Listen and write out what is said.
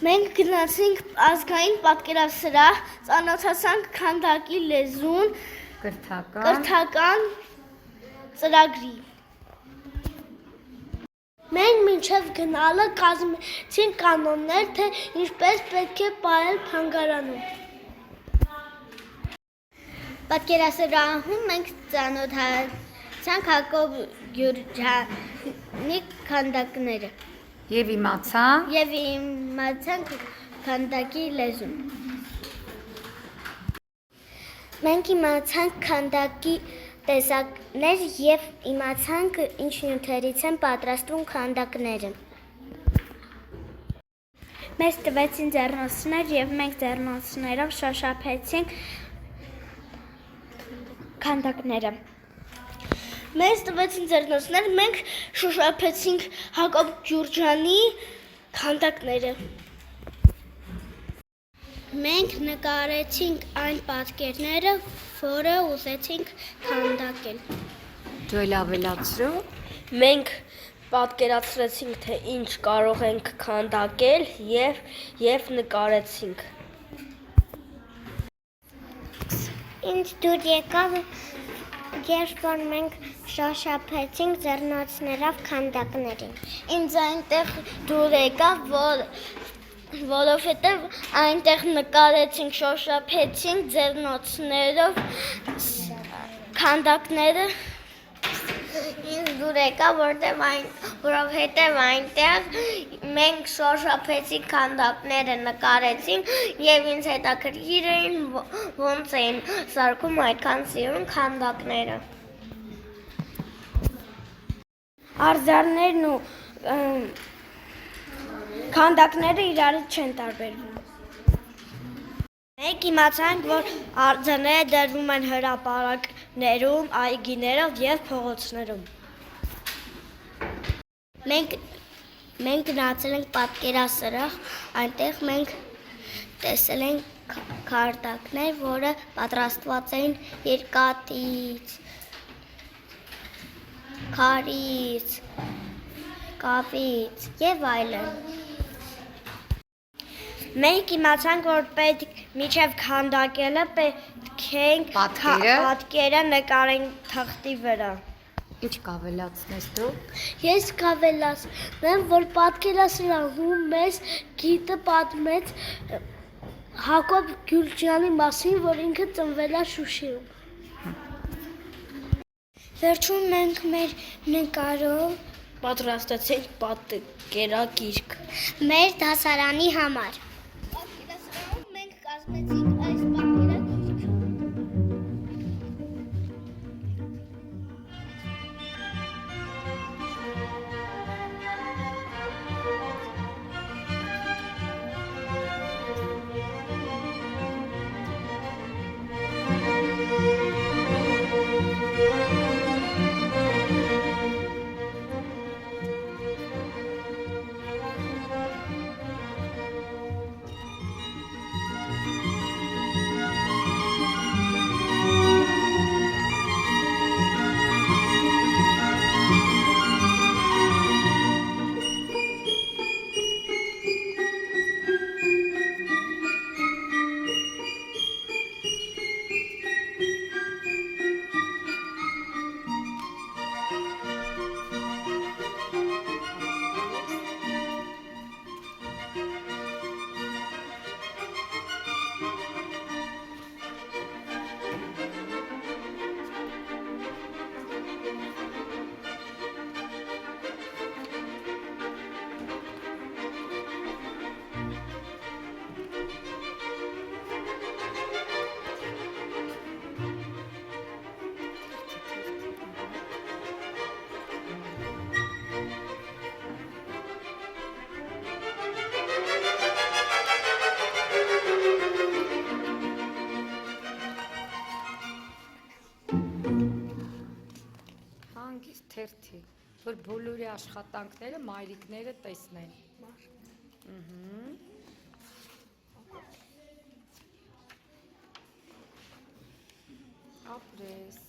Մենք գնացինք ազգային պատկերասրահ, ծանոթացանք քանդակի լեզուն, կրթական ծրագրի։ Մենք մինչև գնալը կազմեցինք կանոններ, թե ինչպես պետք է պահել թանգարանում։ Պատկերասրահում մենք ծանոթացանք Հակոբ Գյուրջյանի քանդակները։ Եվ իմացանք քանդակի լեզուն։ Մենք իմացանք քանդակի տեսակներ և իմացանք ինչ նյութերից են պատրաստվում քանդակները։ Մեզ տվեցին ձեռնոցներ և մենք ձեռնոցներով շոշափեցինք քանդակները։ Մեզ տվեցին ձեռնոցներ, մենք շոշափեցինք Հակոբ Գյուրջյանի քանդակները։ Մենք նկարեցինք այն պատկերները, որը ուզեցինք քանդակել։ Դու էլ ավելացրու։ Մենք պատկերացրեցինք, թե ինչ կարող ենք քանդակել և նկարեցինք։ Ինձ դուր եկավ, երբ որ մենք շոշափեցինք ձեռնոցներով քանդակներին։ Ինձ այնտեղ դուր եկավ, որովհետև այնտեղ նկարեցինք, շոշափեցինք ձեռնոցներով քանդակները։ Ինձ դուր եկավ, որովհետև այնտեղ մենք շոշափեցինք քանդակները, նկարեցինք և ինձ հետաքրքիր էին, ոնց էին սարքում այդքան սիրուն քանդակները։ Արձաններն ու քանդակները իրարից չեն տարբերվում։ Մենք իմացանք, որ արձանները դրվում են հրապարակներում, այգիներով և փողոցներում։ Մենք գնացել ենք պատկերասրահ, այնտեղ մենք տեսել ենք քարտակներ, որը պատրաստված էին երկաթից, քարից, կավից և այլն։ Մենք իմացանք, որ մինչև քանդակելը պետք է պատկերը նկարենք թղթի վրա։ Ինչ կավելացնես դու։ Ես կավելացնեմ, որ պատկերասրահում մեզ գիդը պատմեց Հակոբ Գյուրջյանի մասին, որ ինքը ծնվել է Շուշիում։ Վերջում մենք մեր նկարով պատրաստեցինք պատկերագիրք մեր դասարանի համար։ Պատկերասրահում մենք կազմեցինք այս պատկերագիրքը։ Թերթի, որ բոլորի աշխատանքները մայրիկները տեսնեն։ Ապրես։